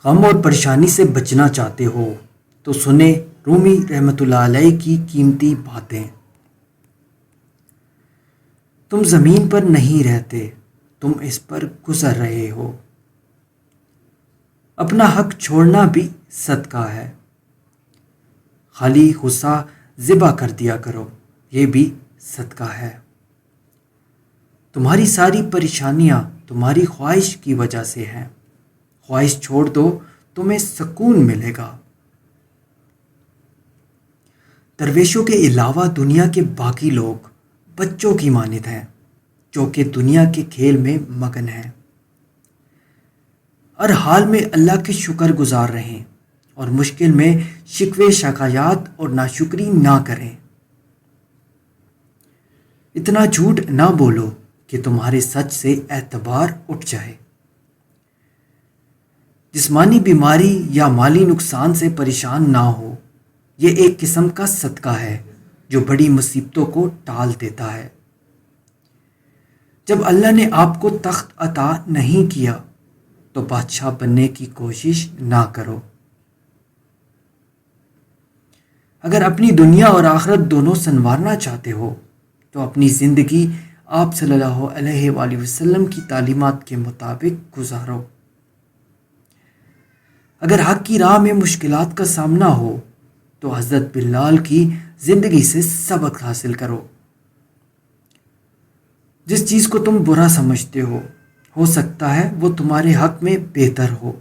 غم اور پریشانی سے بچنا چاہتے ہو تو سنیں رومی رحمۃ اللہ علیہ کی قیمتی باتیں۔ تم زمین پر نہیں رہتے، تم اس پر گزر رہے ہو۔ اپنا حق چھوڑنا بھی صدقہ ہے۔ خالی غصہ ذبح کر دیا کرو، یہ بھی صدقہ ہے۔ تمہاری ساری پریشانیاں تمہاری خواہش کی وجہ سے ہیں، خواہش چھوڑ دو، تمہیں سکون ملے گا۔ درویشوں کے علاوہ دنیا کے باقی لوگ بچوں کی مانند ہیں جو کہ دنیا کے کھیل میں مگن ہیں، ہر حال میں اللہ کے شکر گزار رہیں اور مشکل میں شکوے شکایات اور ناشکری نہ کریں۔ اتنا جھوٹ نہ بولو کہ تمہارے سچ سے اعتبار اٹھ جائے۔ جسمانی بیماری یا مالی نقصان سے پریشان نہ ہو، یہ ایک قسم کا صدقہ ہے جو بڑی مصیبتوں کو ٹال دیتا ہے۔ جب اللہ نے آپ کو تخت عطا نہیں کیا تو بادشاہ بننے کی کوشش نہ کرو۔ اگر اپنی دنیا اور آخرت دونوں سنوارنا چاہتے ہو تو اپنی زندگی آپ صلی اللہ علیہ وآلہ وسلم کی تعلیمات کے مطابق گزارو۔ اگر حق کی راہ میں مشکلات کا سامنا ہو تو حضرت بلال کی زندگی سے سبق حاصل کرو۔ جس چیز کو تم برا سمجھتے ہو سکتا ہے وہ تمہارے حق میں بہتر ہو۔